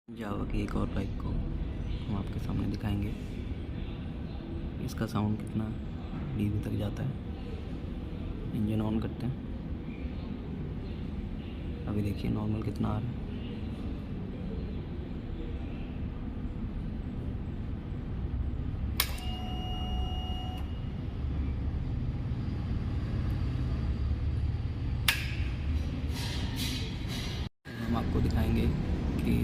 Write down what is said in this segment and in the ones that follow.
जावा की एक और बाइक को हम आपके सामने दिखाएंगे। इसका साउंड कितना डीबी तक जाता है। इंजन ऑन करते हैं। अभी देखिए नॉर्मल कितना आ रहा है। हम आपको दिखाएंगे कि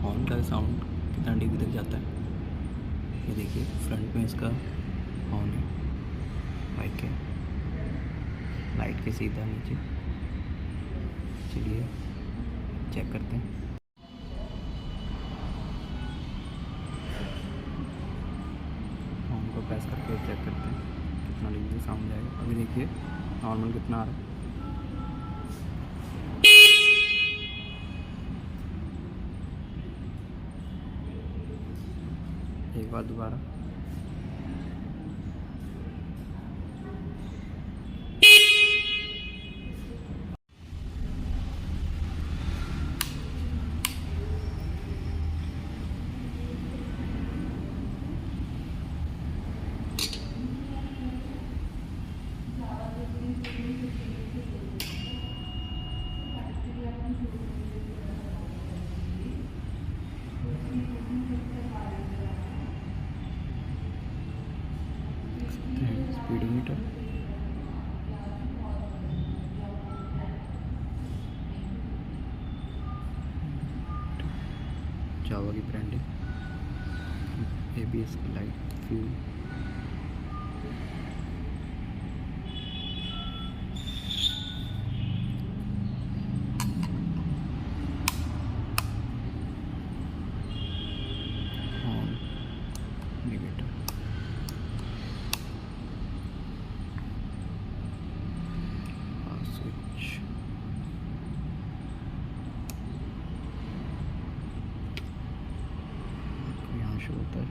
हॉर्न का साउंड कितना डीबी तक जाता है। ये देखिए फ्रंट में इसका हॉर्न है बाइक के, लाइट के सीधा नीचे। चलिए चेक करते हैं। हॉर्न को प्रेस करके चेक करते हैं कितना डीबी साउंड जाएगा। अभी देखिए नॉर्मल कितना आ रहा है। एक बार दोबारा। स्पीडोमीटर, जावा की ब्रांडिंग, ABS की light, fuel. Horn, indicator, switch, यहाँ शो होता है।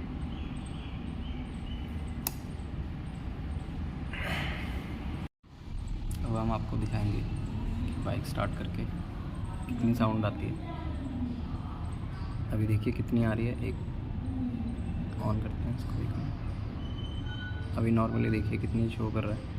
अब हम आपको दिखाएंगे कि बाइक स्टार्ट करके कितनी साउंड आती है। अभी देखिए कितनी आ रही है। एक ऑन करते हैं इसको, देखिए अभी नॉर्मली देखिए कितनी शो कर रहा है।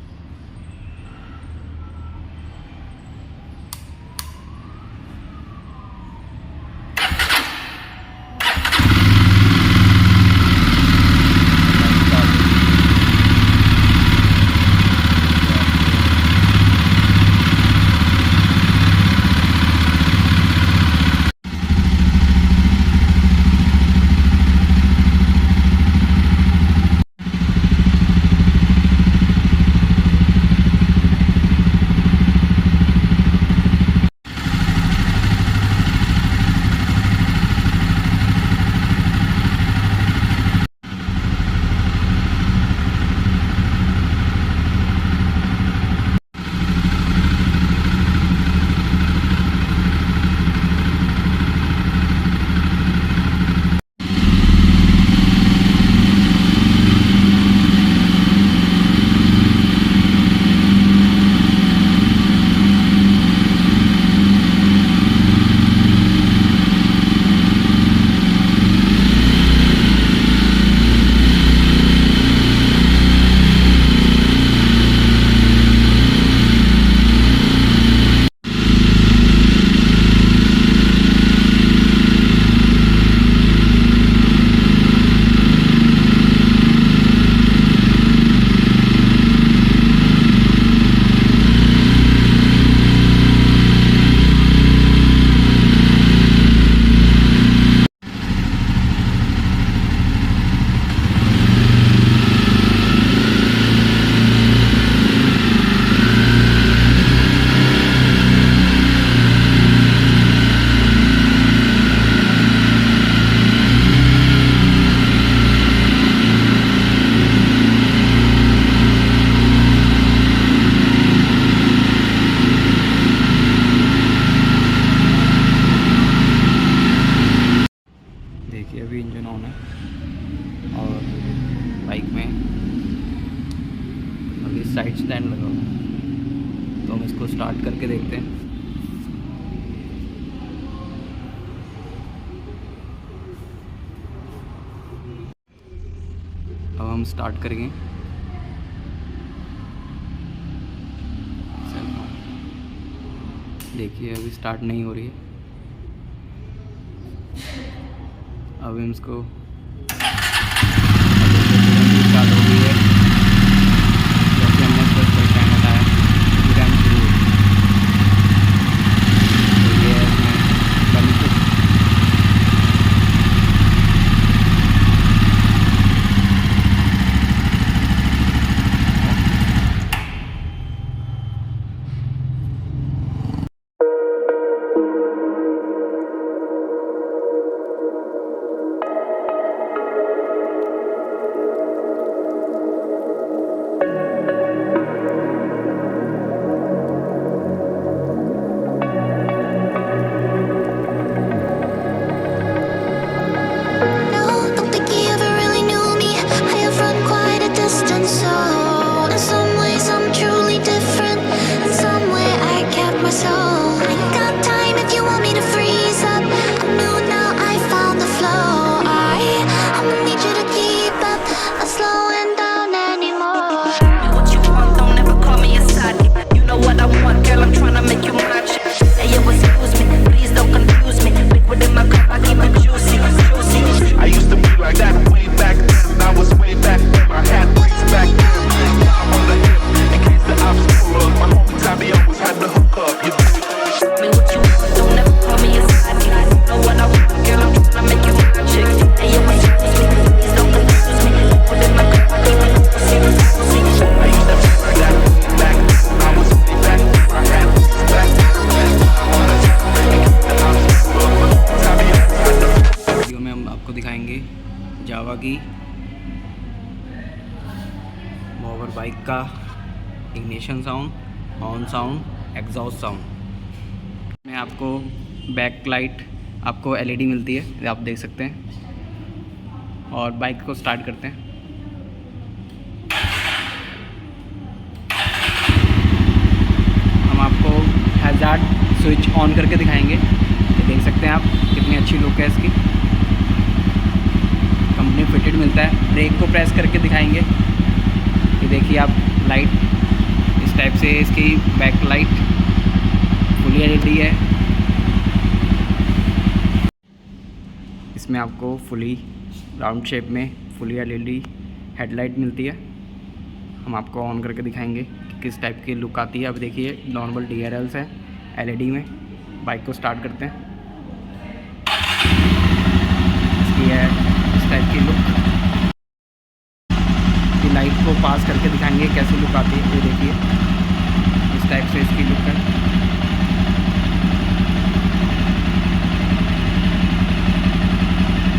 देखिए अभी इंजन ऑन है और बाइक में अभी साइड स्टैंड लगा हुआ है। तो हम इसको स्टार्ट करके देखते हैं। हम स्टार्ट करेंगे। देखिए अभी स्टार्ट नहीं हो रही है। अब हम इसको स्टार्ट हो गई है। जैसे हमने फर्स्ट टाइम हटाया रन शुरू हुई। तो ये है इसमें बेनिफिट। जावा की मोवर बाइक का ignition sound, horn sound, exhaust sound में आपको बैक लाइट आपको एलईडी मिलती है, आप देख सकते हैं। और बाइक को स्टार्ट करते हैं। हम आपको हैजार्ड स्विच ऑन करके दिखाएंगे। तो देख सकते हैं आप कितनी अच्छी लुक है इसकी। कंपनी फिटेड मिलता है। ब्रेक को प्रेस करके दिखाएंगे। ये देखिए आप लाइट इस टाइप से, इसकी बैक लाइट फुली एलईडी है। इसमें आपको फुली राउंड शेप में फुली एलईडी हेडलाइट मिलती है। हम आपको ऑन करके दिखाएंगे कि किस टाइप की लुक आती है। अब देखिए नॉर्मल DRLs है एलईडी में। बाइक को स्टार्ट करते हैं। इसकी है इस टाइप की लुक। इसकी लाइट को पास करके दिखाएंगे कैसी लुक आती है। ये देखिए इस टाइप से इसकी लुक है।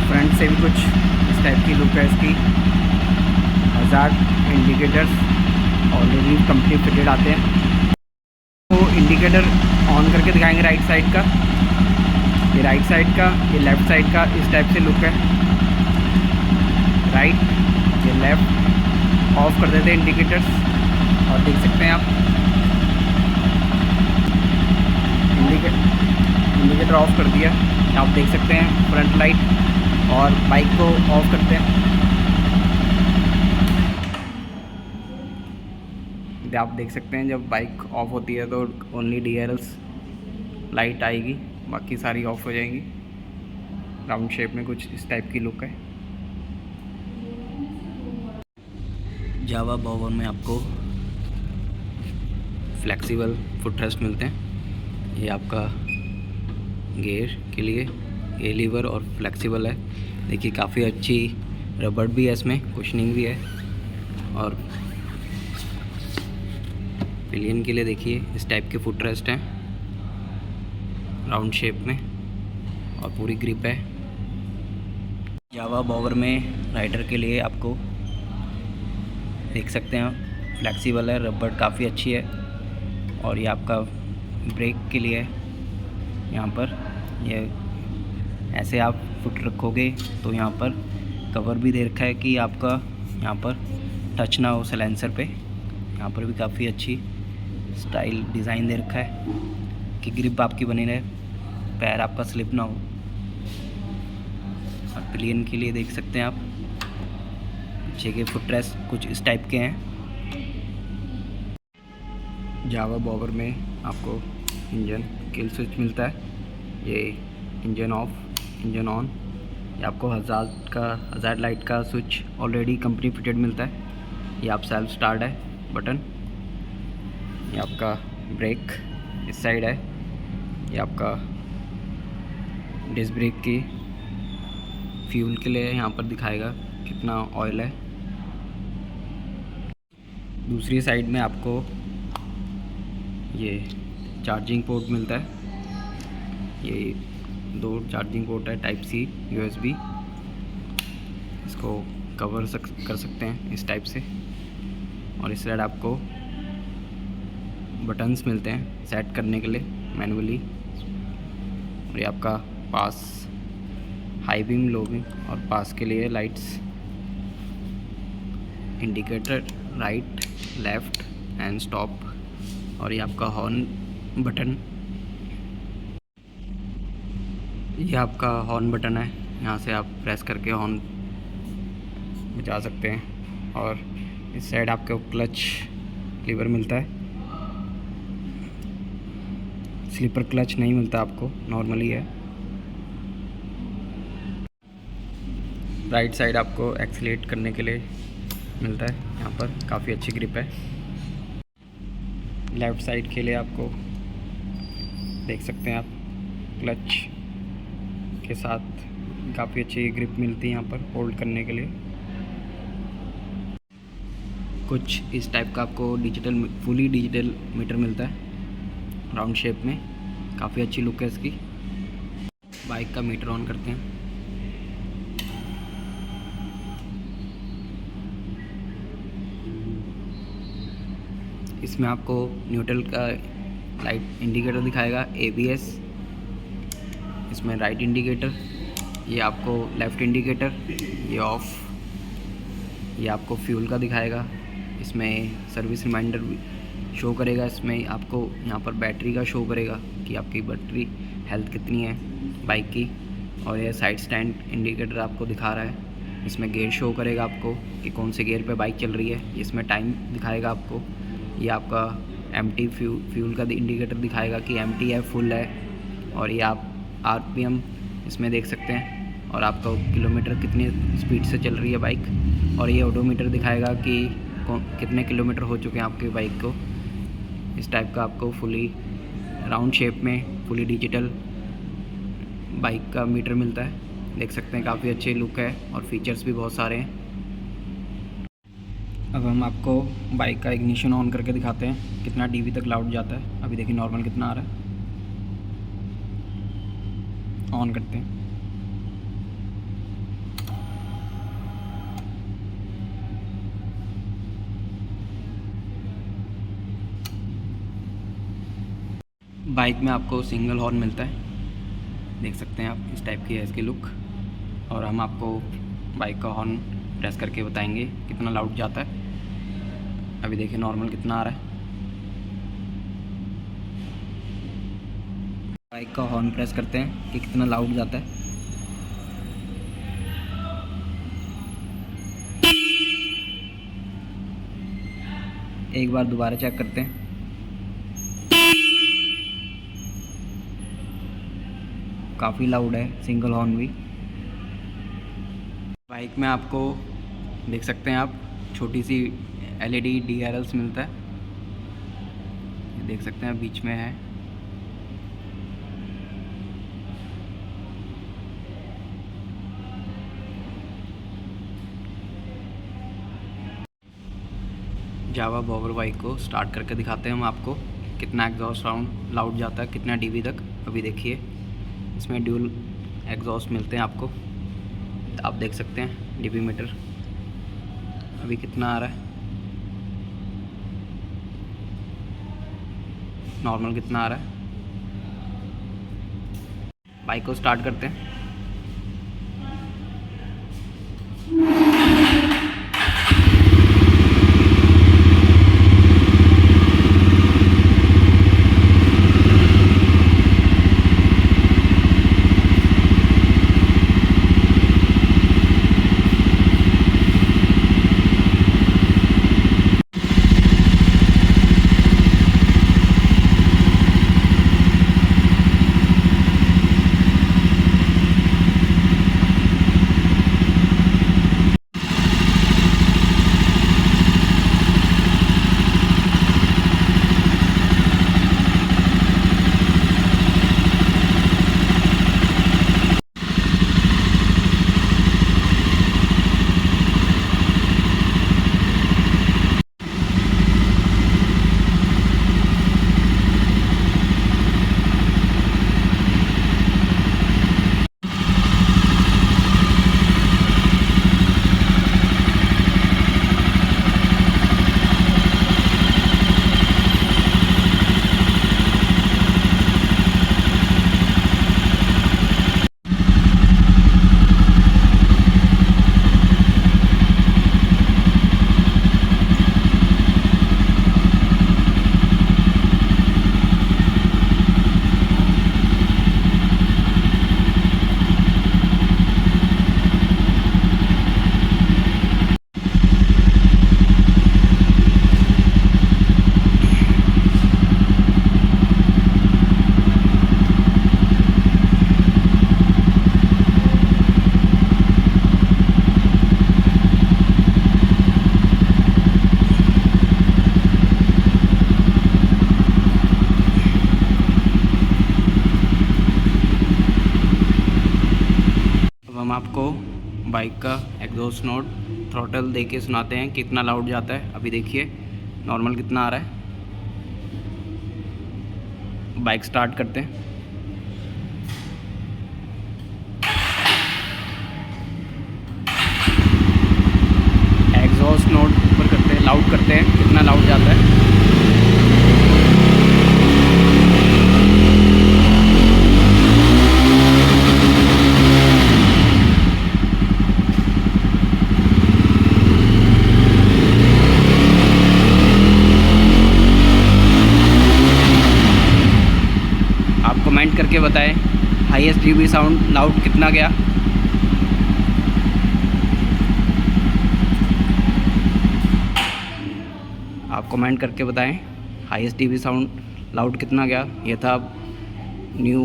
फ्रंट से भी कुछ इस टाइप की लुक है इसकी। Hazard indicators already company fitted आते हैं। तो इंडिकेटर ऑन करके दिखाएंगे राइट साइड का। ये राइट साइड का, ये लेफ़्ट साइड का इस टाइप से लुक है। राइट, ये लेफ़्ट। ऑफ कर देते हैं इंडिकेटर्स और देख सकते हैं आप इंडिकेटर ऑफ कर दिया। आप देख सकते हैं फ्रंट लाइट। और बाइक को ऑफ करते हैं। आप देख सकते हैं जब बाइक ऑफ होती है तो ओनली DRLs लाइट आएगी, बाकी सारी ऑफ हो जाएंगी। राउंड शेप में कुछ इस टाइप की लुक है। जावा बॉवर में आपको फ्लेक्सिबल फुट रेस्ट मिलते हैं। ये आपका गियर के लिए ये लीवर और फ्लेक्सिबल है। देखिए काफ़ी अच्छी रबड़ भी है इसमें, कुशनिंग भी है। और पिलियन के लिए देखिए इस टाइप के फुट रेस्ट हैं राउंड शेप में और पूरी ग्रिप है। जावा बॉवर में राइडर के लिए आपको देख सकते हैं फ्लेक्सिबल है, रबड़ काफ़ी अच्छी है। और ये आपका ब्रेक के लिए यहाँ पर ये ऐसे आप फुट रखोगे तो यहाँ पर कवर भी दे रखा है कि आपका यहाँ पर टच ना हो सलेंसर पे। यहाँ पर भी काफ़ी अच्छी स्टाइल डिज़ाइन दे रखा है कि ग्रिप आपकी बनी रहे, पैर आपका स्लिप ना हो। और पिलियन के लिए देख सकते हैं आप पीछे के फुट रेस्ट कुछ इस टाइप के हैं। जावा बॉबर में आपको इंजन किल स्विच मिलता है, ये इंजन ऑफ, इंजन ऑन। ये आपको हज़ार लाइट का स्विच ऑलरेडी कंपनी फिटेड मिलता है। ये आप सेल्फ स्टार्ट है बटन। ये आपका ब्रेक इस साइड है। ये आपका डिस्क ब्रेक की फ्यूल के लिए यहाँ पर दिखाएगा कितना ऑयल है। दूसरी साइड में आपको ये चार्जिंग पोर्ट मिलता है। ये 2 चार्जिंग पोर्ट है, टाइप सी USB। इसको कवर कर सकते हैं इस टाइप से। और इस साइड आपको बटन्स मिलते हैं सेट करने के लिए मैनुअली। और ये आपका पास, हाई बीम, लो बीम और पास के लिए lights, indicator right, left and stop. और ये आपका हॉर्न बटन, ये आपका हॉर्न बटन है, यहाँ से आप प्रेस करके हॉर्न बजा सकते हैं। और इस साइड आपको क्लच लीवर मिलता है। स्लीपर क्लच नहीं मिलता आपको, नॉर्मली है। राइट साइड आपको एक्सीलेट करने के लिए मिलता है, यहाँ पर काफ़ी अच्छी ग्रिप है। लेफ़्ट साइड के लिए आपको देख सकते हैं आप क्लच के साथ काफ़ी अच्छी ग्रिप मिलती है यहाँ पर होल्ड करने के लिए। कुछ इस टाइप का आपको फुली डिजिटल मीटर मिलता है राउंड शेप में, काफ़ी अच्छी लुक है इसकी। बाइक का मीटर ऑन करते हैं। इसमें आपको न्यूट्रल का लाइट इंडिकेटर दिखाएगा, ABS, इसमें राइट इंडिकेटर, ये आपको लेफ़्ट इंडिकेटर, ये ऑफ, ये आपको फ्यूल का दिखाएगा। इसमें सर्विस रिमाइंडर भी शो करेगा। इसमें आपको यहाँ पर बैटरी का शो करेगा कि आपकी बैटरी हेल्थ कितनी है बाइक की। और ये साइड स्टैंड इंडिकेटर आपको दिखा रहा है। इसमें गियर शो करेगा आपको कि कौन से गियर पे बाइक चल रही है। इसमें टाइम दिखाएगा आपको। ये आपका एम्प्टी फ्यूल का इंडिकेटर दिखाएगा कि एम्प्टी है, फुल है। और ये आप RPM इसमें देख सकते हैं, और आपका किलोमीटर कितनी स्पीड से चल रही है बाइक। और ये ओडोमीटर दिखाएगा कि कितने किलोमीटर हो चुके हैं आपकी बाइक को। इस टाइप का आपको फुली राउंड शेप में फुली डिजिटल बाइक का मीटर मिलता है। देख सकते हैं काफ़ी अच्छी लुक है और फीचर्स भी बहुत सारे हैं। अब हम आपको बाइक का इग्निशन ऑन करके दिखाते हैं कितना dB तक लाउड जाता है। अभी देखिए नॉर्मल कितना आ रहा है। ऑन करते हैं। बाइक में आपको सिंगल हॉर्न मिलता है, देख सकते हैं आप, इस टाइप की है इसकी लुक। और हम आपको बाइक का हॉर्न प्रेस करके बताएंगे कितना लाउड जाता है। अभी देखिए नॉर्मल कितना आ रहा है। बाइक का हॉर्न प्रेस करते हैं कि कितना लाउड जाता है। एक बार दोबारा चेक करते हैं। काफ़ी लाउड है सिंगल हॉर्न भी। बाइक में आपको देख सकते हैं आप छोटी सी LED DRLs मिलता है, देख सकते हैं बीच में है। जावा बॉबर बाइक को स्टार्ट करके दिखाते हैं हम आपको कितना एग्जॉस्ट साउंड लाउड जाता है, कितना dB तक। अभी देखिए इसमें ड्यूल एग्जॉस्ट मिलते हैं आपको, आप देख सकते हैं dB मीटर अभी कितना आ रहा है, नॉर्मल कितना आ रहा है। बाइक को स्टार्ट करते हैं। हम आपको बाइक का एग्जॉस्ट नोट थ्रॉटल दे के सुनाते हैं कितना लाउड जाता है। अभी देखिए नॉर्मल कितना आ रहा है। बाइक स्टार्ट करते हैं। एग्जॉस्ट नोट ऊपर करते हैं, लाउड करते हैं, कितना लाउड जाता है। आप कमेंट करके बताएं हाईएस्ट डीबी साउंड लाउड कितना गया। आप कमेंट करके बताएं हाईएस्ट डीबी साउंड लाउड कितना गया। ये था न्यू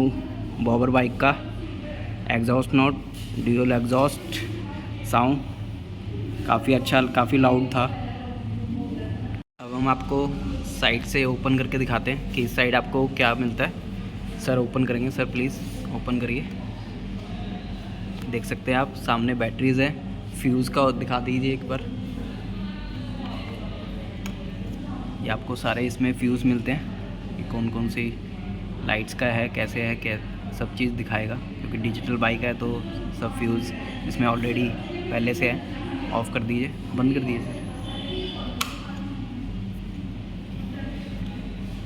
बॉबर बाइक का exhaust note, dual exhaust sound, काफ़ी अच्छा, काफ़ी लाउड था। अब हम आपको साइड से ओपन करके दिखाते हैं कि इस साइड आपको क्या मिलता है। सर ओपन करेंगे, सर प्लीज़ ओपन करिए। देख सकते हैं आप सामने बैटरीज़ है। फ्यूज़ का दिखा दीजिए एक बार। ये आपको सारे इसमें फ्यूज़ मिलते हैं कि कौन कौन सी लाइट्स का है, कैसे है, क्या सब चीज़ दिखाएगा, क्योंकि डिजिटल बाइक है तो सब फ्यूज़ इसमें ऑलरेडी पहले से है। ऑफ़ कर दीजिए, बंद कर दीजिए सर।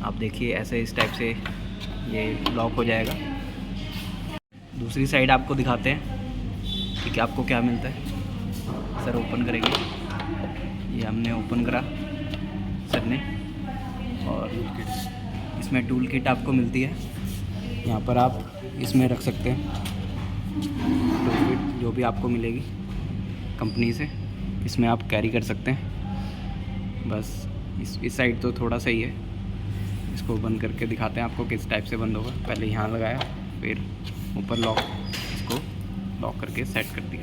आप देखिए ऐसे इस टाइप से ये लॉक हो जाएगा। दूसरी साइड आपको दिखाते हैं कि क्या आपको क्या मिलता है। सर ओपन करेंगे। ये हमने ओपन करा सर ने, और इसमें टूल किट आपको मिलती है। यहाँ पर आप इसमें रख सकते हैं टूल किट, जो भी आपको मिलेगी कंपनी से, इसमें आप कैरी कर सकते हैं। बस इस साइड तो थोड़ा सही है। इसको बंद करके दिखाते हैं आपको किस टाइप से बंद होगा। पहले यहाँ लगाया, फिर ऊपर लॉक, इसको लॉक करके सेट कर दिया।